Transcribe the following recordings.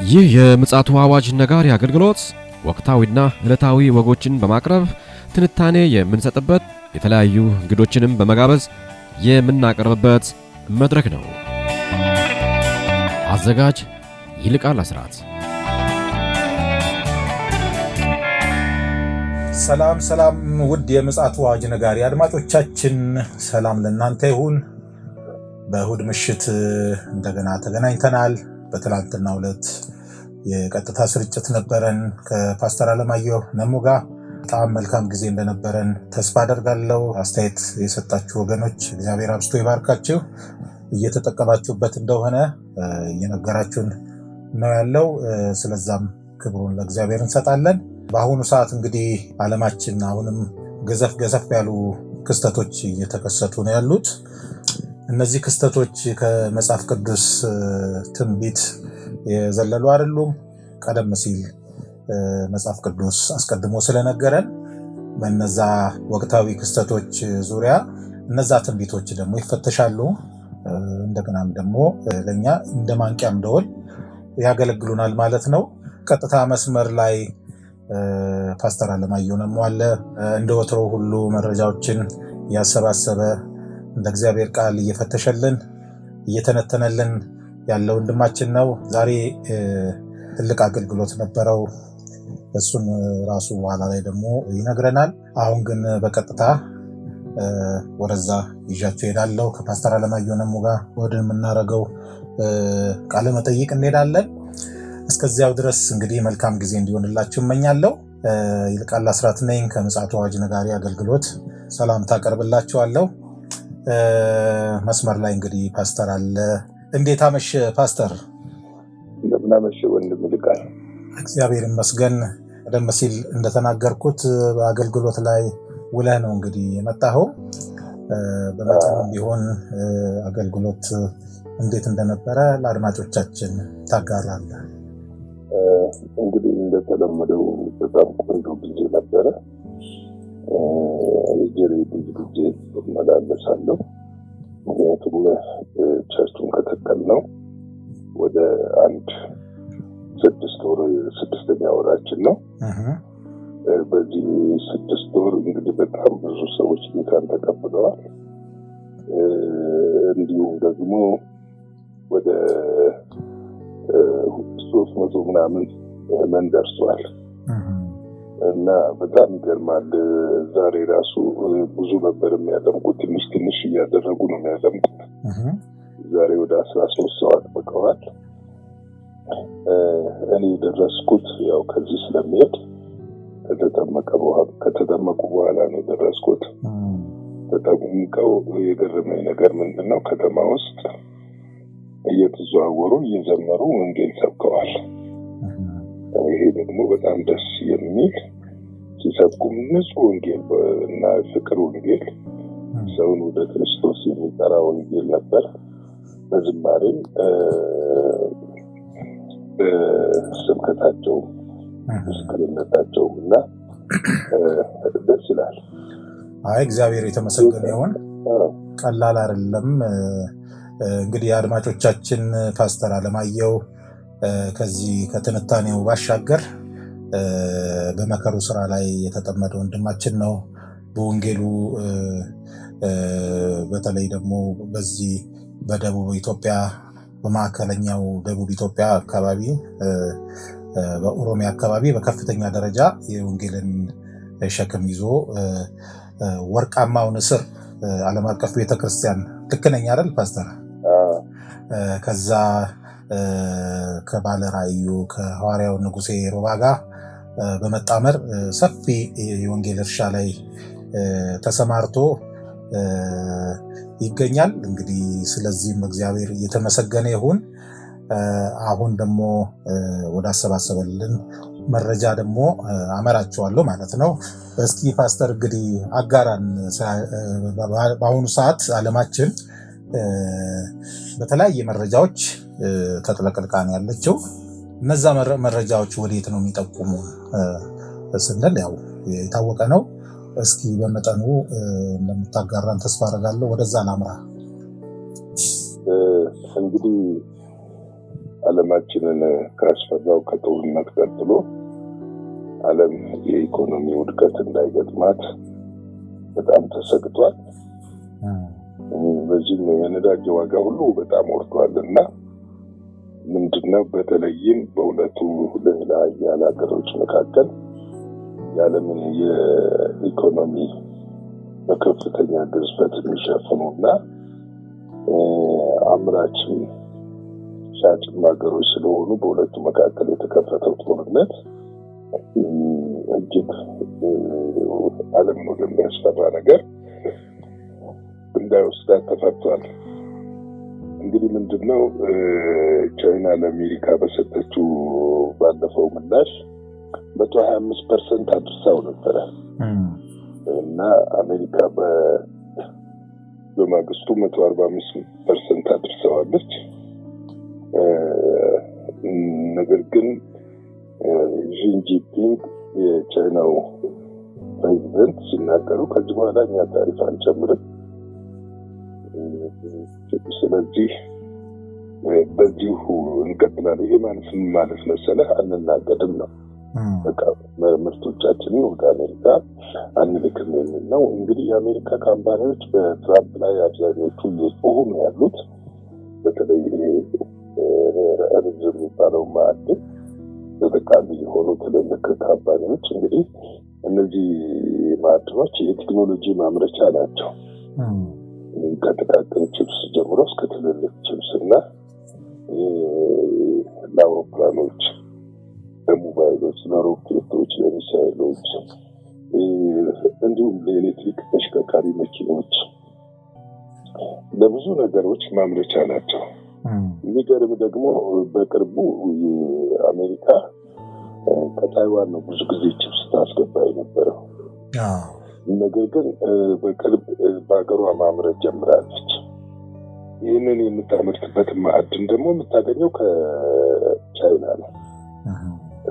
ይህ የምጽአቱ አዋጅ ነጋሪ አገልግሎት ወቅታዊና ዕለታዊ ወጎችን በማቅረብ ትንታኔ የምንሰጥበት የተለያዩ እንግዶችንም በመጋበዝ የምናቀርብበት መድረክ ነው። አዘጋጅ ይልቃል አስራት። ሰላም ውድ የምጽአቱ አዋጅ ነጋሪ አድማጮቻችን ሰላም ለእናንተ ይሁን። በእሁድ ምሽት እንደገና ተገናኝተናል። በትላንትናው ዕለት የቀጥታ ስርጭት ነበረን ከፓስተር አለማየሁ ነሙ ጋር። በጣም መልካም ጊዜ እንደነበረን ተስፋ አደርጋለሁ። አስተያየት የሰጣችሁ ወገኖች እግዚአብሔር አብዝቶ ይባርካችሁ። እየተጠቀማችሁበት እንደሆነ እየነገራችሁን ነው ያለው። ስለዛም ክብሩን ለእግዚአብሔር እንሰጣለን። በአሁኑ ሰዓት እንግዲህ ዓለማችን አሁንም ገዘፍ ያሉ ክስተቶች እየተከሰቱ ነው ያሉት። እነዚህ ክስተቶች ከመጽሐፍ ቅዱስ ትንቢት የዘለሉ አይደሉም። ቀደም ሲል መጽሐፍ ቅዱስ አስቀድሞ ስለነገረን በእነዛ ወቅታዊ ክስተቶች ዙሪያ እነዛ ትንቢቶች ደግሞ ይፈተሻሉ። እንደገናም ደግሞ ለኛ እንደ ማንቂያም ደወል ያገለግሉናል ማለት ነው። ቀጥታ መስመር ላይ ፓስተር አለማየሁ ነሙ አለ። እንደ ወትሮ ሁሉ መረጃዎችን ያሰባሰበ እንደ እግዚአብሔር ቃል እየፈተሸልን እየተነተነልን ያለው ወንድማችን ነው። ዛሬ ትልቅ አገልግሎት ነበረው። እሱን ራሱ በኋላ ላይ ደግሞ ይነግረናል። አሁን ግን በቀጥታ ወደዛ ይዣችሁ ሄዳለሁ። ከፓስተር አለማየሁ ነሙ ጋር ወደምናደርገው ቃለ መጠይቅ እንሄዳለን። እስከዚያው ድረስ እንግዲህ መልካም ጊዜ እንዲሆንላችሁ እመኛለሁ። ይልቃል አስራት ነኝ ከምጽአቱ አዋጅ ነጋሪ አገልግሎት ሰላምታ አቀርብላችኋለሁ። መስመር ላይ እንግዲህ ፓስተር አለ። እንዴት አመሸ ፓስተር? እንደምን አመሸ ወንድም ይልቃል? እግዚአብሔር ይመስገን። ቀደም ሲል እንደተናገርኩት በአገልግሎት ላይ ውለህ ነው እንግዲህ የመጣኸው። በመጠኑም ቢሆን አገልግሎት እንዴት እንደነበረ ለአድማጮቻችን ታጋራለህ? እንግዲህ እንደተለመደው በጣም ቆንጆ ጊዜ ነበረ። የጀሬ ብዙ ጊዜ እመላለሳለሁ። ምክንያቱም ቸርቹን ከተከልነው ወደ አንድ 6ኛ ወራችን ነው። በዚህ 6 ወር እንግዲህ በጣም ብዙ ሰዎች ጌታን ተቀብለዋል። እንዲሁም ደግሞ ወደ 300 ምናምን መንደርሷል እና በጣም ይገርማል። ዛሬ ራሱ ብዙ ነበር የሚያደምቁት፣ ትንሽ እያደረጉ ነው የሚያደምቁት። ዛሬ ወደ 13 ሰው አጥምቀዋል። እኔ የደረስኩት ያው ከዚህ ስለሚሄድ ከተጠመቁ በኋላ ነው የደረስኩት። ተጠምቀው የገረመኝ ነገር ምንድነው፣ ከተማ ውስጥ እየተዘዋወሩ እየዘመሩ ወንጌል ሰብከዋል። ይሄ ደግሞ በጣም ደስ የሚል ሲሰብኩም ንጹህ ወንጌል እና ፍቅር ወንጌል፣ ሰውን ወደ ክርስቶስ የሚጠራ ወንጌል ነበር። በዝማሬም በስብከታቸው ምስክርነታቸው እና ደስ ይላል። እግዚአብሔር የተመሰገነ ይሁን። ቀላል አይደለም። እንግዲህ አድማጮቻችን ፓስተር አለማየሁ ከዚህ ከትንታኔው ባሻገር በመከሩ ስራ ላይ የተጠመደ ወንድማችን ነው። በወንጌሉ በተለይ ደግሞ በዚህ በደቡብ ኢትዮጵያ በማዕከለኛው ደቡብ ኢትዮጵያ አካባቢ በኦሮሚያ አካባቢ በከፍተኛ ደረጃ የወንጌልን ሸክም ይዞ ወርቃማው ንስር ዓለም አቀፍ ቤተክርስቲያን ልክ ነኝ አይደል ፓስተር? ከዛ ከባለ ራእዩ ከሐዋርያው ንጉሴ ሮባ ጋር በመጣመር ሰፊ የወንጌል እርሻ ላይ ተሰማርቶ ይገኛል። እንግዲህ ስለዚህም እግዚአብሔር እየተመሰገነ ይሁን። አሁን ደግሞ ወደ አሰባሰበልን መረጃ ደግሞ አመራቸዋለሁ ማለት ነው። እስኪ ፓስተር እንግዲህ አጋራን። በአሁኑ ሰዓት ዓለማችን በተለያየ መረጃዎች ተጥለቅልቃ ነው ያለችው። እነዛ መረጃዎች ወዴት ነው የሚጠቁሙ ስንል ያው የታወቀ ነው። እስኪ በመጠኑ እንደምታጋራን ተስፋ አደርጋለሁ። ወደዛ ላምራ። እንግዲህ ዓለማችንን ካስፈራው ከጦርነት ቀጥሎ ዓለም የኢኮኖሚ ውድቀት እንዳይገጥማት በጣም ተሰግቷል። በዚህ የነዳጅ ዋጋ ሁሉ በጣም ወርዷልና ምንድነው በተለይም በሁለቱ ኃያል ሀገሮች መካከል የዓለምን የኢኮኖሚ በከፍተኛ ግዝፈት የሚሸፍኑና አምራችም ሻጭም ሀገሮች ስለሆኑ በሁለቱ መካከል የተከፈተው ጦርነት እጅግ ዓለምን ወደሚያስፈራ ነገር እንዳይወስዳት ተፈርቷል። እንግዲህ ምንድነው ቻይና ለአሜሪካ በሰጠችው ባለፈው ምላሽ 125% አድርሳው ነበር እና አሜሪካ በማግስቱ 145% አድርሰዋለች። ነገር ግን ጂንጂፒንግ የቻይናው ፕሬዚደንት ሲናገሩ ከዚህ በኋላ እኛ ታሪፍ አንጨምርም፣ ስለዚህ በዚሁ እንቀጥላለን። ይሄ ማለት መሰለህ አንናገድም ነው። በቃ ምርቶቻችንን ወደ አሜሪካ አንልክም የሚል ነው። እንግዲህ የአሜሪካ ካምፓኒዎች በትራምፕ ላይ አብዛኞቹ እየጮሁ ነው ያሉት። በተለይ ርዝ የሚባለው ማዕድን ተጠቃሚ የሆኑ ትልልቅ ካምፓኒዎች እንግዲህ እነዚህ ማዕድኖች የቴክኖሎጂ ማምረቻ ናቸው። ከጥቃቅን ቺፕስ ጀምሮ እስከ ትልልቅ ቺፕስ እና ለአውሮፕላኖች፣ ለሞባይሎች፣ ለሮኬቶች፣ ለሚሳይሎች እንዲሁም ለኤሌክትሪክ ተሽከርካሪ መኪኖች ለብዙ ነገሮች ማምረቻ ናቸው። የሚገርም ደግሞ በቅርቡ አሜሪካ ከታይዋን ነው ብዙ ጊዜ ቺፕስ ታስገባ የነበረው። ነገር ግን በቅርብ በሀገሯ ማምረት ጀምራለች። ይህንን የምታመርትበት ማዕድን ደግሞ የምታገኘው ከቻይና ነው።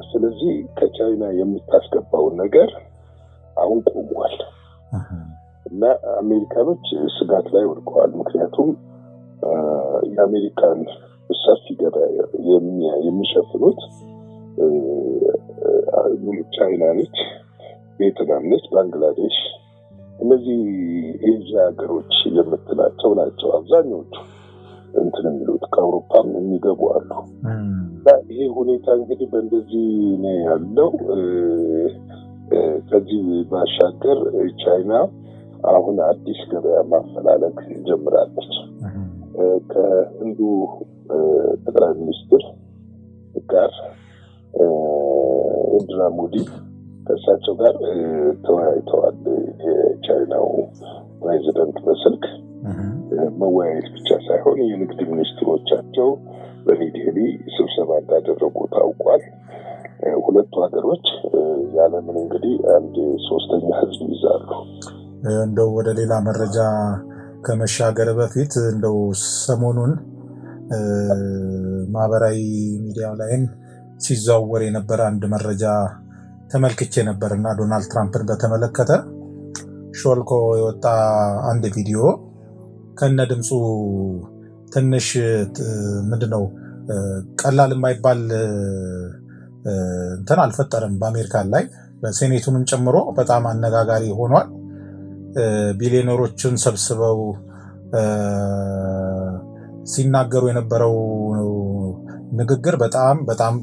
ስለዚህ ከቻይና የምታስገባውን ነገር አሁን ቆሟል እና አሜሪካኖች ስጋት ላይ ወድቀዋል። ምክንያቱም የአሜሪካን ሰፊ ገበያ የሚሸፍኑት ቻይና ነች፣ ቪየትናም ነች፣ ባንግላዴሽ፣ እነዚህ ኤዥያ ሀገሮች የምትላቸው ናቸው። አብዛኞቹ እንትን የሚሉት ከአውሮፓም የሚገቡ አሉ። ይሄ ሁኔታ እንግዲህ በእንደዚህ ነው ያለው። ከዚህ ባሻገር ቻይና አሁን አዲስ ገበያ ማፈላለግ ጀምራለች። ከህንዱ ጠቅላይ ሚኒስትር ጋር ኢንዲራ ሞዲ ከእሳቸው ጋር ተወያይተዋል። የቻይናው ፕሬዚደንት በስልክ መወያየት ብቻ ሳይሆን የንግድ ሚኒስትሮቻቸው በኒውዴሊ ስብሰባ እንዳደረጉ ታውቋል። ሁለቱ ሀገሮች ያለምን እንግዲህ አንድ ሶስተኛ ህዝብ ይዛሉ። እንደው ወደ ሌላ መረጃ ከመሻገር በፊት እንደው ሰሞኑን ማህበራዊ ሚዲያ ላይም ሲዘዋወር የነበረ አንድ መረጃ ተመልክቼ ነበርና ዶናልድ ትራምፕን በተመለከተ ሾልኮ የወጣ አንድ ቪዲዮ ከነ ድምፁ ትንሽ ምንድነው ቀላል የማይባል እንትን አልፈጠረም። በአሜሪካን ላይ በሴኔቱንም ጨምሮ በጣም አነጋጋሪ ሆኗል። ቢሊዮነሮችን ሰብስበው ሲናገሩ የነበረው ንግግር በጣም በጣም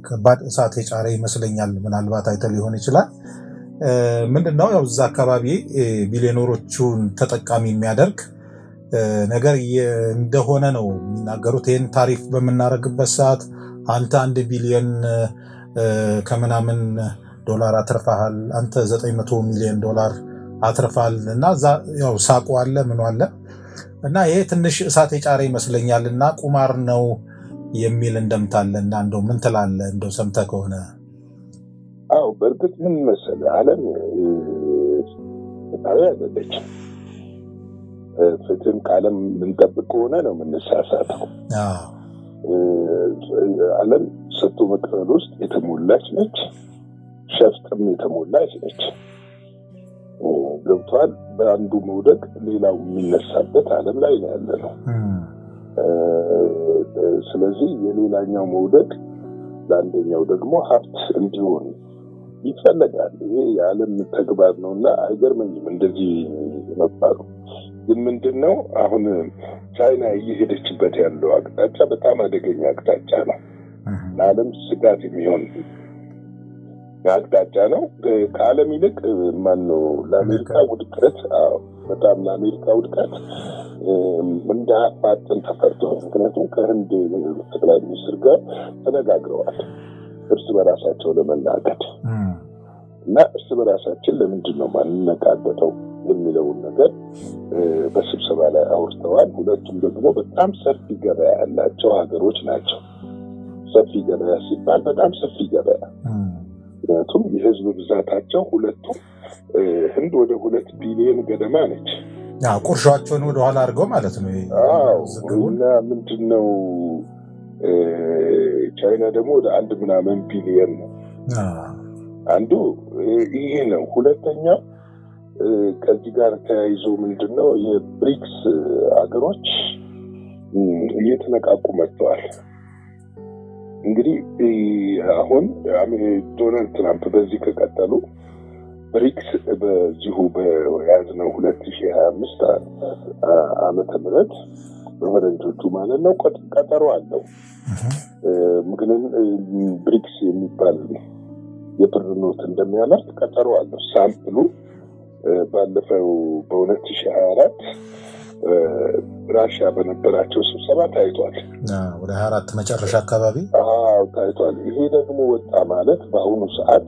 ከባድ እሳት የጫረ ይመስለኛል። ምናልባት አይተ ሊሆን ይችላል። ምንድነው ያው እዛ አካባቢ ቢሊዮነሮቹን ተጠቃሚ የሚያደርግ ነገር እንደሆነ ነው የሚናገሩት። ይህን ታሪፍ በምናደርግበት ሰዓት አንተ 1 ቢሊዮን ከምናምን ዶላር አትርፋሃል፣ አንተ 900 ሚሊዮን ዶላር አትርፋል እና ያው ሳቁ አለ ምን አለ እና ይሄ ትንሽ እሳት የጫረ ይመስለኛል እና ቁማር ነው የሚል እንደምታለና እንደው ምን ትላለህ እንደው ሰምተህ ከሆነ? አው በእርግጥ ምን መሰለህ ዓለም አይደለችም። ፍትህን ቃለም ልንጠብቅ ከሆነ ነው የምንሳሳተው። ዓለም ሰጥቶ መቀበል ውስጥ የተሞላች ነች፣ ሸፍጥም የተሞላች ነች። ገብቷል። በአንዱ መውደቅ ሌላው የሚነሳበት ዓለም ላይ ነው ያለነው ስለዚህ የሌላኛው መውደቅ ለአንደኛው ደግሞ ሀብት እንዲሆን ይፈለጋል። ይሄ የዓለም ተግባር ነውና አይገርመኝም እንደዚህ መባሉ። ግን ምንድነው አሁን ቻይና እየሄደችበት ያለው አቅጣጫ በጣም አደገኛ አቅጣጫ ነው። ለዓለም ስጋት የሚሆን አቅጣጫ ነው። ከዓለም ይልቅ ማነው ለአሜሪካ ውድቀት፣ በጣም ለአሜሪካ ውድቀት እንደ አፋጥን ተፈርቷል። ምክንያቱም ከህንድ ጠቅላይ ሚኒስትር ጋር ተነጋግረዋል እርስ በራሳቸው ለመናገድ እና እርስ በራሳችን ለምንድን ነው ማንነቃቀጠው የሚለውን ነገር በስብሰባ ላይ አውርተዋል። ሁለቱም ደግሞ በጣም ሰፊ ገበያ ያላቸው ሀገሮች ናቸው። ሰፊ ገበያ ሲባል በጣም ሰፊ ገበያ፣ ምክንያቱም የህዝብ ብዛታቸው ሁለቱም ህንድ ወደ 2 ቢሊዮን ገደማ ነች። ቁርሻቸውን ወደኋላ አድርገው ማለት ነው። እና ምንድነው ቻይና ደግሞ ወደ 1 ምናምን ቢሊዮን ነው። አንዱ ይሄ ነው። ሁለተኛው ከዚህ ጋር ተያይዞ ምንድነው የብሪክስ ሀገሮች እየተነቃቁ መጥተዋል። እንግዲህ አሁን ዶናልድ ትራምፕ በዚህ ከቀጠሉ ብሪክስ በዚሁ በያዝነው 2025 ዓመተ ምህረት በፈረንጆቹ ማለት ነው ቀጠሮ አለው። ምክንያቱም ብሪክስ የሚባል የብር ኖት እንደሚያመርት ቀጠሮ አለው። ሳምፕሉ ባለፈው በ2024 ራሽያ በነበራቸው ስብሰባ ታይቷል። ወደ 24 መጨረሻ አካባቢ ታይቷል። ይሄ ደግሞ ወጣ ማለት በአሁኑ ሰዓት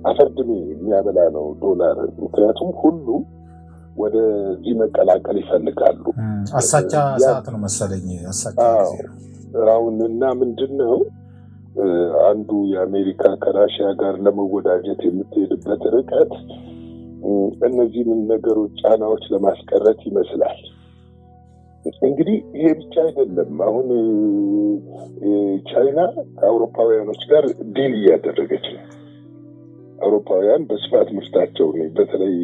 አፈርድሜ የሚያበላ ነው ዶላር። ምክንያቱም ሁሉም ወደዚህ መቀላቀል ይፈልጋሉ። አሳቻ ሰዓት ነው መሰለኝ። አሳቻ እና ምንድነው አንዱ የአሜሪካ ከራሽያ ጋር ለመወዳጀት የምትሄድበት ርቀት እነዚህን ነገሮች ጫናዎች ለማስቀረት ይመስላል። እንግዲህ ይሄ ብቻ አይደለም። አሁን ቻይና ከአውሮፓውያኖች ጋር ዲል እያደረገች ነው። አውሮፓውያን በስፋት ምርታቸውን በተለይ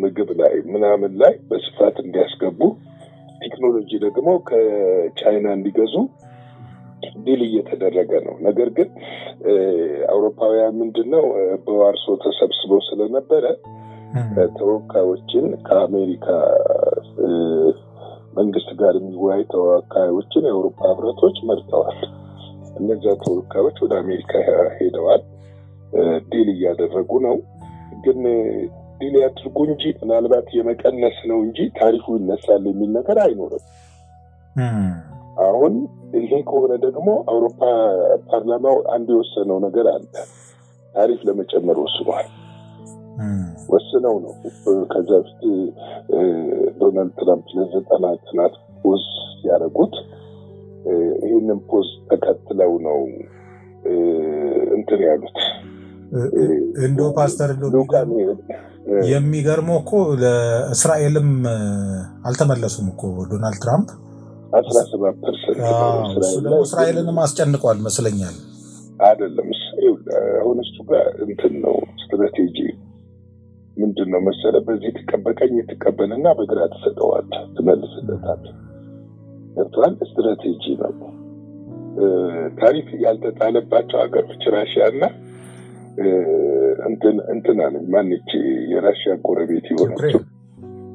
ምግብ ላይ ምናምን ላይ በስፋት እንዲያስገቡ፣ ቴክኖሎጂ ደግሞ ከቻይና እንዲገዙ ዲል እየተደረገ ነው። ነገር ግን አውሮፓውያን ምንድነው በዋርሶ ተሰብስበው ስለነበረ ተወካዮችን ከአሜሪካ መንግስት ጋር የሚወያይ ተወካዮችን የአውሮፓ ህብረቶች መርጠዋል። እነዚያ ተወካዮች ወደ አሜሪካ ሄደዋል። ዲል እያደረጉ ነው። ግን ዲል ያድርጉ እንጂ ምናልባት የመቀነስ ነው እንጂ ታሪፉ ይነሳል የሚል ነገር አይኖርም። አሁን ይሄ ከሆነ ደግሞ አውሮፓ ፓርላማው አንድ የወሰነው ነገር አለ። ታሪፍ ለመጨመር ወስነው ነው። ከዛ በፊት ዶናልድ ትራምፕ ለ90 ቀናት ፖዝ ያደረጉት ይህንን ፖዝ ተከትለው ነው እንትን ያሉት። እንዶ ፓስተር የሚገርመው እኮ ለእስራኤልም አልተመለሱም እኮ ዶናልድ ትራምፕ 17%። እስራኤልንም አስጨንቋል መስለኛል። አይደለም አሁን እሱ ጋር እንትን ነው ስትራቴጂ ምንድነው መሰለ፣ በዚህ ተቀበቀኝ ተቀበልና በግራ ተሰጠዋል ትመልስለታል። ገብቷል? ስትራቴጂ ነው። ታሪፍ ያልተጣለባቸው ሀገሮች ራሽያና እንትን አለ ማንቺ የራሽያ ጎረቤት የሆነችው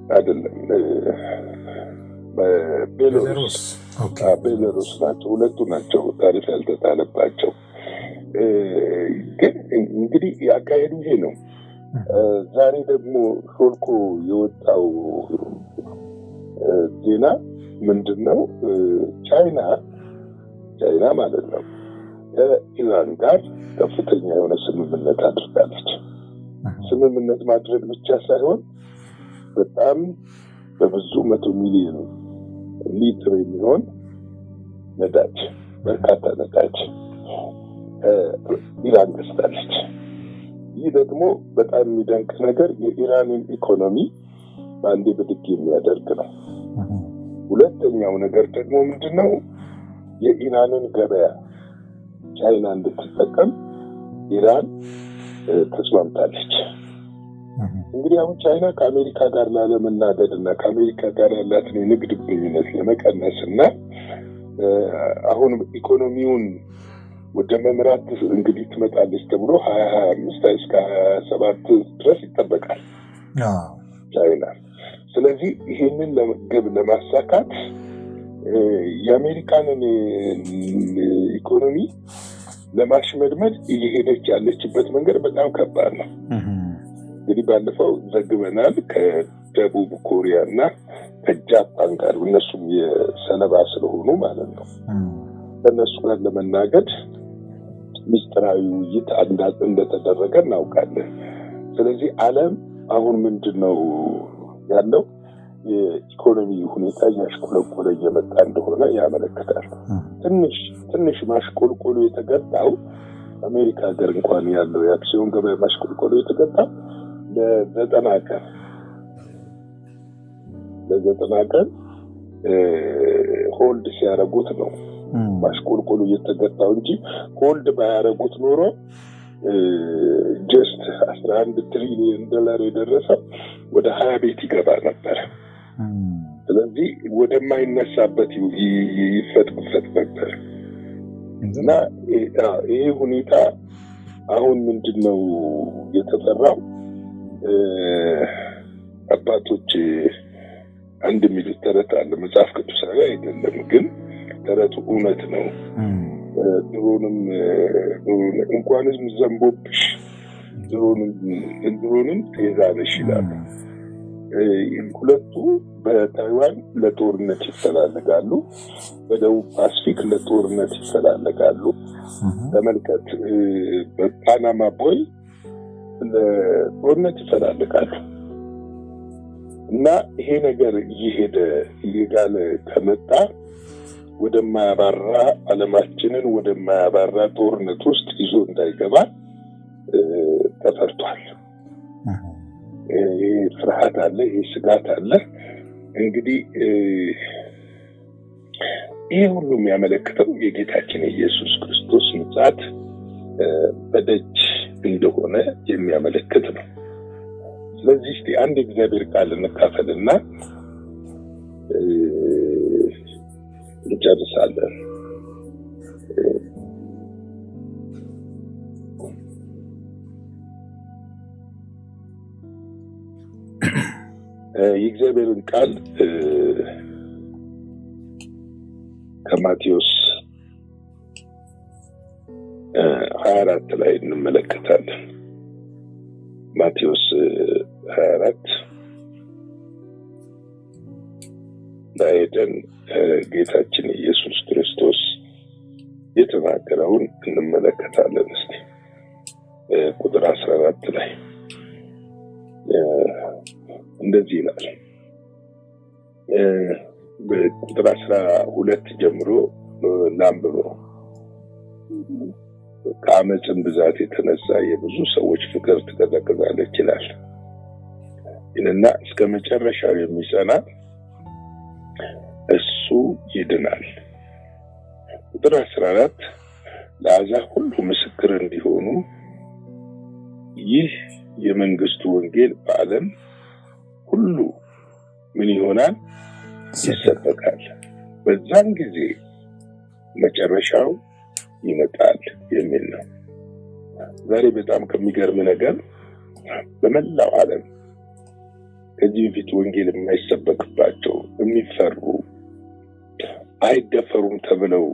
አይደለም ቤላሩስ ናቸው። ሁለቱ ናቸው ታሪፍ ያልተጣለባቸው። ግን እንግዲህ ያካሄዱ ይሄ ነው። ዛሬ ደግሞ ሾልኮ የወጣው ዜና ምንድነው? ቻይና ማለት ነው ከኢራን ጋር ከፍተኛ የሆነ ስምምነት አድርጋለች። ስምምነት ማድረግ ብቻ ሳይሆን በጣም በብዙ 100 ሚሊዮን ሊትር የሚሆን ነዳጅ፣ በርካታ ነዳጅ ኢራን ገዝታለች። ይህ ደግሞ በጣም የሚደንቅ ነገር የኢራንን ኢኮኖሚ በአንዴ ብድግ የሚያደርግ ነው። ሁለተኛው ነገር ደግሞ ምንድነው? የኢራንን ገበያ ቻይና እንድትጠቀም ኢራን ተስማምታለች። እንግዲህ አሁን ቻይና ከአሜሪካ ጋር ላለመናደድና ከአሜሪካ ጋር ያላትን የንግድ ግንኙነት ለመቀነስና አሁን ኢኮኖሚውን ወደ መምራት እንግዲህ ትመጣለች ተብሎ 2025 እስከ 27 ድረስ ይጠበቃል ቻይና። ስለዚህ ይሄንን ለመገብ ለማሳካት የአሜሪካንን ኢኮኖሚ ለማሽመድመድ እየሄደች ያለችበት መንገድ በጣም ከባድ ነው። እንግዲህ ባለፈው ዘግበናል ከደቡብ ኮሪያ እና ከጃፓን ጋር እነሱም የሰለባ ስለሆኑ ማለት ነው ከእነሱ ጋር ለመናገድ ሚስጥራዊ ውይይት እንደተደረገ እናውቃለን። ስለዚህ ዓለም አሁን ምንድነው ያለው የኢኮኖሚ ሁኔታ እያሽቆለቆለ እየመጣ እንደሆነ ያመለክታል። ትንሽ ማሽቆልቆሉ የተገጣው አሜሪካ ሀገር እንኳን ያለው የአክሲዮን ገበያ ማሽቆልቆሉ የተገጣው ለ90 ቀን ሆልድ ሲያረጉት ነው ማሽቆልቆሉ የተገጣው እንጂ ሆልድ ባያረጉት ኖሮ ጀስት 11 ትሪሊዮን ዶላር የደረሰው ወደ 20 ቤት ይገባ ነበር። ስለዚህ ወደማይነሳበት ይፈጥፈጥ ነበር እና ይሄ ሁኔታ አሁን ምንድነው የተፈራው? አባቶች አንድ የሚሉት ተረት አለ፣ መጽሐፍ ቅዱሳዊ አይደለም ግን ተረቱ እውነት ነው። ድሮንም እንኳንስ ዘንቦብሽ ድሮንም ትይዛለሽ ይላሉ። ሁለቱ በታይዋን ለጦርነት ይፈላለጋሉ፣ በደቡብ ፓሲፊክ ለጦርነት ይፈላለጋሉ። ተመልከት፣ በፓናማ ቦይ ለጦርነት ይፈላለጋሉ። እና ይሄ ነገር እየጋለ ከመጣ ወደማያባራ ዓለማችንን ወደማያባራ ጦርነት ውስጥ ይዞ እንዳይገባ ተፈርቷል። ይሄ ፍርሃት አለ፣ ይሄ ስጋት አለ። እንግዲህ ይሄ ሁሉ የሚያመለክተው የጌታችን የኢየሱስ ክርስቶስ ምጽአት በደጅ እንደሆነ የሚያመለክት ነው። ስለዚህ እስቲ አንድ እግዚአብሔር ቃል እንካፈልና እንጨርሳለን። የእግዚአብሔርን ቃል ከማቴዎስ 24 ላይ እንመለከታለን። ማቴዎስ 24 ላይ ሄደን ጌታችን ኢየሱስ ክርስቶስ የተናገረውን እንመለከታለን። እስቲ ቁጥር 14 ላይ እንደዚህ ይላል። በቁጥር 12 ጀምሮ ላንብበው። ከአመፅም ብዛት የተነሳ የብዙ ሰዎች ፍቅር ትቀዘቅዛለች ይላል እና እስከ መጨረሻው የሚጸና እሱ ይድናል። ቁጥር 14 ለአሕዛብ ሁሉ ምስክር እንዲሆኑ ይህ የመንግስቱ ወንጌል በዓለም ሁሉ ምን ይሆናል? ይሰበካል። በዛን ጊዜ መጨረሻው ይመጣል የሚል ነው። ዛሬ በጣም ከሚገርም ነገር በመላው ዓለም ከዚህ በፊት ወንጌል የማይሰበክባቸው የሚፈሩ አይደፈሩም ተብለው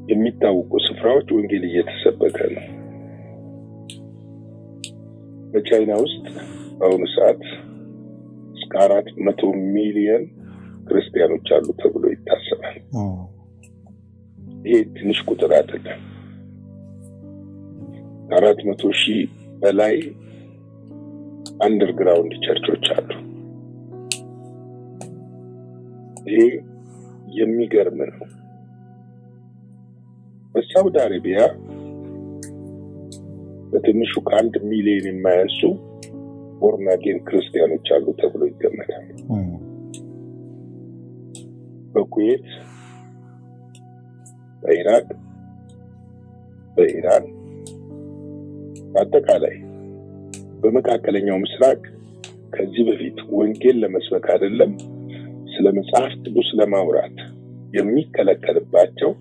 የሚታወቁ ስፍራዎች ወንጌል እየተሰበከ ነው። በቻይና ውስጥ በአሁኑ ሰዓት እስከ 400 ሚሊዮን ክርስቲያኖች አሉ ተብሎ ይታሰባል። ይሄ ትንሽ ቁጥር አይደለም። 400,000 በላይ አንደርግራውንድ ቸርቾች አሉ። ይሄ የሚገርም ነው። በሳውዲ አረቢያ በትንሹ ከ1 ሚሊዮን የማያንሱ ቦርን አጌን ክርስቲያኖች አሉ ተብሎ ይገመታል። በኩዌት፣ በኢራቅ፣ በኢራን፣ በአጠቃላይ በመካከለኛው ምስራቅ ከዚህ በፊት ወንጌል ለመስበክ አይደለም ስለ መጽሐፍ ቅዱስ ለማውራት የሚከለከልባቸው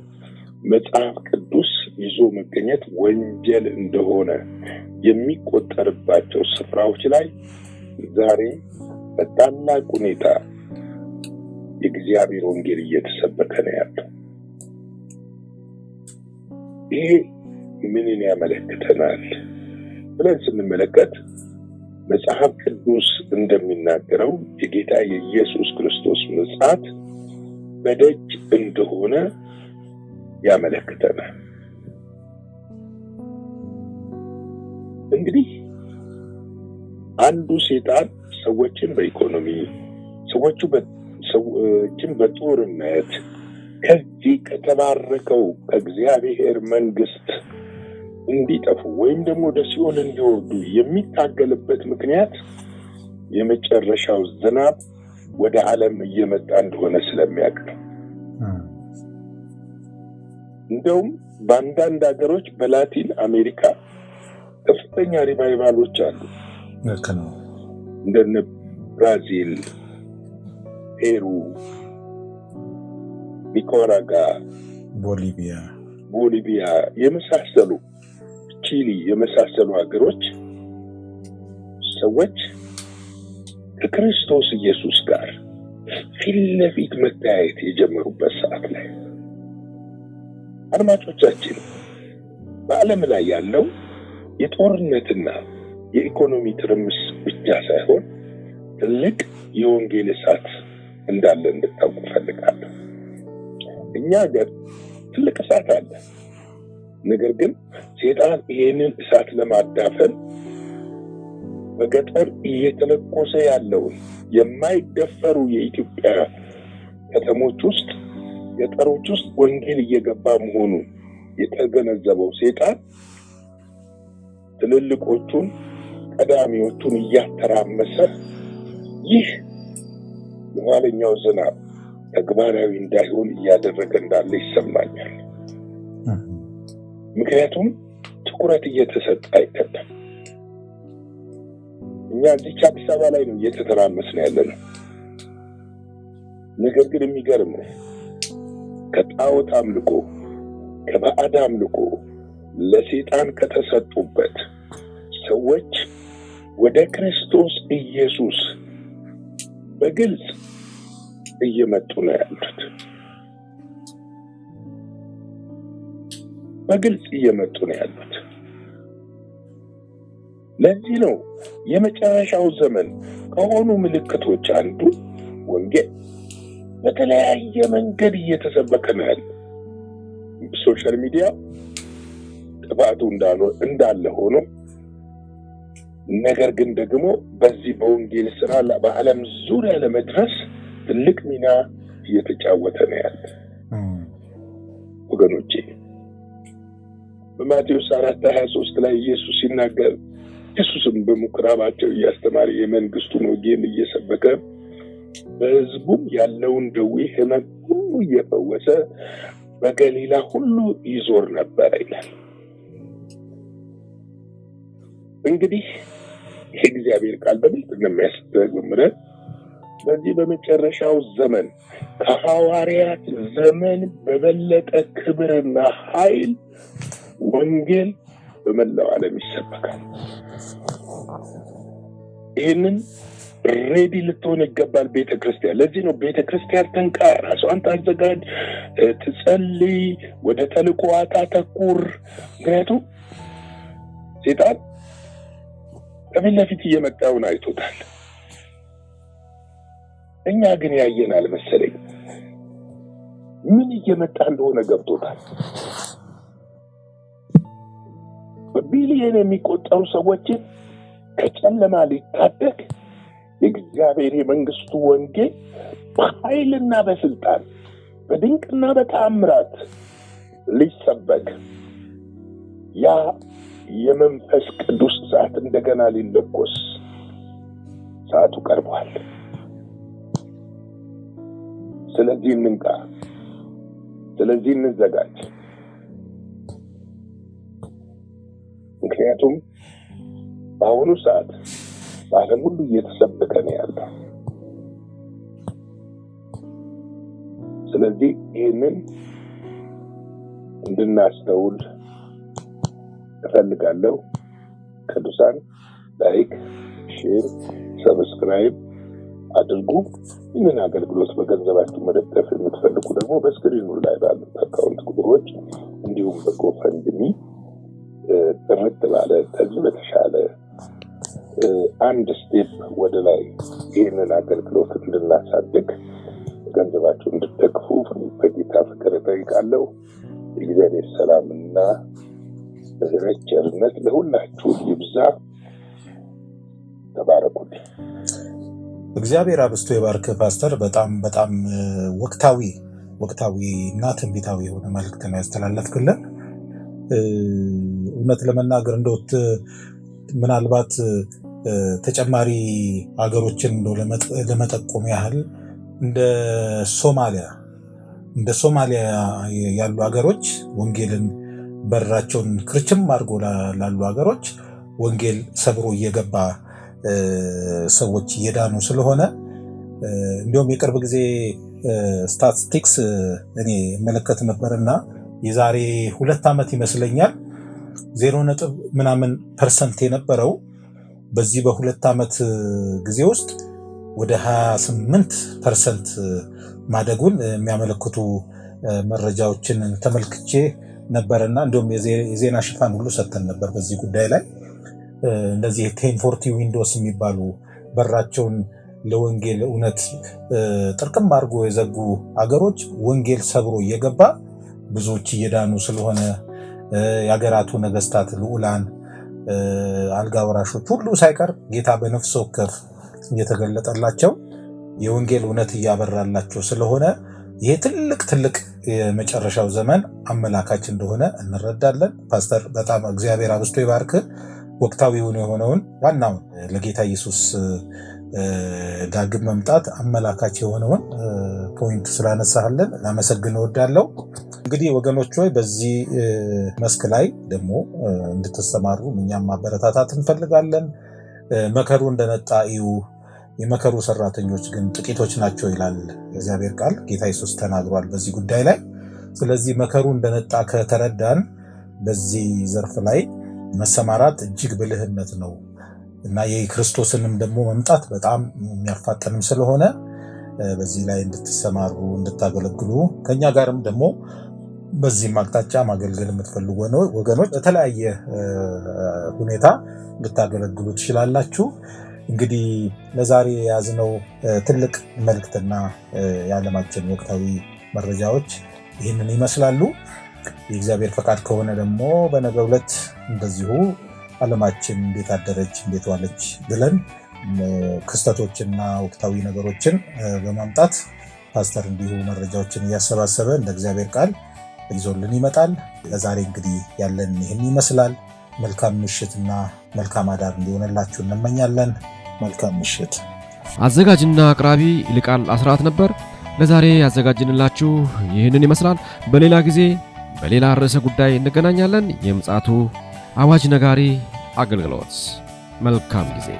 መጽሐፍ ቅዱስ ይዞ መገኘት ወንጀል እንደሆነ የሚቆጠርባቸው ስፍራዎች ላይ ዛሬ በታላቅ ሁኔታ የእግዚአብሔር ወንጌል እየተሰበከ ነው ያለው። ይሄ ምንን ያመለክተናል ብለን ስንመለከት መጽሐፍ ቅዱስ እንደሚናገረው የጌታ የኢየሱስ ክርስቶስ ምጽአት በደጅ እንደሆነ ያመለክተናል። እንግዲህ አንዱ ሰይጣን ሰዎችን በኢኮኖሚ ሰዎችን በጦርነት ከዚህ ከተባረከው ከእግዚአብሔር መንግስት እንዲጠፉ ወይም ደግሞ ወደ ሲኦል እንዲወርዱ የሚታገልበት ምክንያት የመጨረሻው ዝናብ ወደ ዓለም እየመጣ እንደሆነ ስለሚያውቅ ነው። እንደውም በአንዳንድ ሀገሮች በላቲን አሜሪካ ከፍተኛ ሪቫይቫሎች አሉ። እንደነ ብራዚል፣ ፔሩ፣ ኒካራጓ፣ ቦሊቪያ የመሳሰሉ ቺሊ የመሳሰሉ ሀገሮች ሰዎች ከክርስቶስ ኢየሱስ ጋር ፊት ለፊት መታየት የጀመሩበት ሰዓት ላይ አድማጮቻችን በዓለም ላይ ያለው የጦርነትና የኢኮኖሚ ትርምስ ብቻ ሳይሆን ትልቅ የወንጌል እሳት እንዳለ እንድታውቁ ፈልጋለሁ። እኛ ጋር ትልቅ እሳት አለ። ነገር ግን ሰይጣን ይሄንን እሳት ለማዳፈን በገጠር እየተለኮሰ ያለውን የማይደፈሩ የኢትዮጵያ ከተሞች ውስጥ ገጠሮች ውስጥ ወንጌል እየገባ መሆኑን የተገነዘበው ሰይጣን ትልልቆቹን ቀዳሚዎቹን እያተራመሰ ይህ የኋለኛው ዝናብ ተግባራዊ እንዳይሆን እያደረገ እንዳለ ይሰማኛል። ምክንያቱም ትኩረት እየተሰጠ አይደለም። እኛ እዚህ አዲስ አበባ ላይ ነው እየተተራመስን ያለነው። ነገር ግን የሚገርም ነው፣ ከጣዖት አምልኮ ከባዕድ አምልኮ ለሰይጣን ከተሰጡበት ሰዎች ወደ ክርስቶስ ኢየሱስ በግልጽ እየመጡ ነው ያሉት። በግልጽ እየመጡ ነው ያሉት። ለዚህ ነው የመጨረሻው ዘመን ከሆኑ ምልክቶች አንዱ ወንጌል በተለያየ መንገድ እየተሰበከ ነው ያለው። ሶሻል ሚዲያ ጥፋቱ እንዳለ ሆኖ ነገር ግን ደግሞ በዚህ በወንጌል ስራ በዓለም ዙሪያ ለመድረስ ትልቅ ሚና እየተጫወተ ነው ያለው። ወገኖቼ በማቴዎስ 4:23 ላይ ኢየሱስ ሲናገር ኢየሱስም በምኩራባቸው እያስተማረ የመንግስቱን ወንጌል እየሰበከ በሕዝቡም ያለውን ደዌ ሕመም ሁሉ እየፈወሰ በገሊላ ሁሉ ይዞር ነበር ይላል። እንግዲህ የእግዚአብሔር ቃል በግልጽ እንደሚያስተምረን በዚህ በመጨረሻው ዘመን ከሐዋርያት ዘመን በበለጠ ክብርና ኃይል ወንጌል በመላው ዓለም ይሰበካል። ይህንን ሬዲ ልትሆን ይገባል ቤተክርስቲያን። ለዚህ ነው ቤተክርስቲያን ተንቃ ራሷን ታዘጋጅ፣ ትጸልይ፣ ወደ ተልእኮዋ ታተኩር። ምክንያቱም ሰይጣን ከፊት ለፊት እየመጣውን አይቶታል። እኛ ግን ያየናል መሰለኝ። ምን እየመጣ እንደሆነ ገብቶታል። በቢሊየን የሚቆጠሩ ሰዎችን ከጨለማ ሊታደግ የእግዚአብሔር የመንግስቱ ወንጌል በኃይልና በስልጣን በድንቅና በተአምራት ሊሰበክ ያ የመንፈስ ቅዱስ ሰዓት እንደገና ሊለኮስ ሰዓቱ ቀርቧል። ስለዚህ እንንቃ፣ ስለዚህ እንዘጋጅ። ምክንያቱም በአሁኑ ሰዓት በዓለም ሁሉ እየተሰበከ ነው ያለው። ስለዚህ ይህንን እንድናስተውል እፈልጋለሁ። ቅዱሳን ላይክ፣ ሼር፣ ሰብስክራይብ አድርጉ። ይህንን አገልግሎት በገንዘባችሁ መደገፍ የምትፈልጉ ደግሞ በስክሪኑ ላይ ባሉት አካውንት ቁጥሮች እንዲሁም በጎፈንድሚ ጥርት ባለ ከዚህ በተሻለ አንድ ስቴፕ ወደ ላይ ይህንን አገልግሎት እንድናሳድግ ገንዘባችሁ እንድትደግፉ በጌታ ፍቅር እጠይቃለሁ። የእግዚአብሔር ሰላምና ምሕረት ቸርነት ለሁላችሁ ይብዛ። ተባረኩልኝ። እግዚአብሔር አብስቶ ይባርክ ፓስተር። በጣም ወቅታዊ እና ትንቢታዊ የሆነ መልእክት ነው ያስተላለፍክልን። እውነት ለመናገር እንደውት ምናልባት ተጨማሪ ሀገሮችን እንደው ለመጠቆም ያህል እንደ ሶማሊያ ያሉ ሀገሮች ወንጌልን በራቸውን ክርችም አድርጎ ላሉ ሀገሮች ወንጌል ሰብሮ እየገባ ሰዎች እየዳኑ ስለሆነ እንዲሁም የቅርብ ጊዜ ስታቲስቲክስ እኔ መለከት ነበርና የዛሬ 2 ዓመት ይመስለኛል 0.% የነበረው በዚህ በ2 ዓመት ጊዜ ውስጥ ወደ 28% ማደጉን የሚያመለክቱ መረጃዎችን ተመልክቼ ነበርና እንደውም የዜና ሽፋን ሁሉ ሰጥተን ነበር በዚህ ጉዳይ ላይ። እነዚህ 1040 ዊንዶውስ የሚባሉ በራቸውን ለወንጌል እውነት ጥርቅም አድርጎ የዘጉ አገሮች ወንጌል ሰብሮ እየገባ ብዙዎች እየዳኑ ስለሆነ የሀገራቱ ነገስታት፣ ልዑላን፣ አልጋ ወራሾች ሁሉ ሳይቀር ጌታ በነፍስ ወከፍ እየተገለጠላቸው የወንጌል እውነት እያበራላቸው ስለሆነ ይሄ ትልቅ የመጨረሻው ዘመን አመላካች እንደሆነ እንረዳለን። ፓስተር በጣም እግዚአብሔር አብስቶ ይባርክ። ወቅታዊውን የሆነውን ዋናውን ለጌታ ኢየሱስ ዳግም መምጣት አመላካች የሆነውን ፖይንት ስላነሳህልን ላመሰግን እወዳለሁ። እንግዲህ ወገኖች ሆይ በዚህ መስክ ላይ ደግሞ እንድትሰማሩ እኛም ማበረታታት እንፈልጋለን። መከሩ እንደነጣ እዩ፣ የመከሩ ሰራተኞች ግን ጥቂቶች ናቸው ይላል እግዚአብሔር ቃል። ጌታ ኢየሱስ ተናግሯል በዚህ ጉዳይ ላይ። ስለዚህ መከሩ እንደነጣ ከተረዳን በዚህ ዘርፍ ላይ መሰማራት እጅግ ብልህነት ነው እና የክርስቶስንም ደግሞ መምጣት በጣም የሚያፋጠንም ስለሆነ በዚህ ላይ እንድትሰማሩ እንድታገለግሉ ከኛ ጋርም ደግሞ በዚህም አቅጣጫ ማገልገል የምትፈልጉ ወገኖች በተለያየ ሁኔታ እንድታገለግሉ ትችላላችሁ። እንግዲህ ለዛሬ የያዝነው ትልቅ መልእክትና የዓለማችን ወቅታዊ መረጃዎች ይህንን ይመስላሉ። የእግዚአብሔር ፈቃድ ከሆነ ደግሞ በነገው ዕለት እንደዚሁ ዓለማችን እንዴት አደረች እንዴት ዋለች ብለን ክስተቶችና ወቅታዊ ነገሮችን በማምጣት ፓስተር እንዲሁ መረጃዎችን እያሰባሰበ እንደ እግዚአብሔር ቃል ይዞልን ይመጣል። ለዛሬ እንግዲህ ያለን ይህን ይመስላል። መልካም ምሽትና መልካም አዳር እንዲሆንላችሁ እንመኛለን። መልካም ምሽት። አዘጋጅና አቅራቢ ይልቃል አስራት ነበር። ለዛሬ ያዘጋጅንላችሁ ይህንን ይመስላል። በሌላ ጊዜ በሌላ ርዕሰ ጉዳይ እንገናኛለን። የምጽአቱ አዋጅ ነጋሪ አገልግሎት። መልካም ጊዜ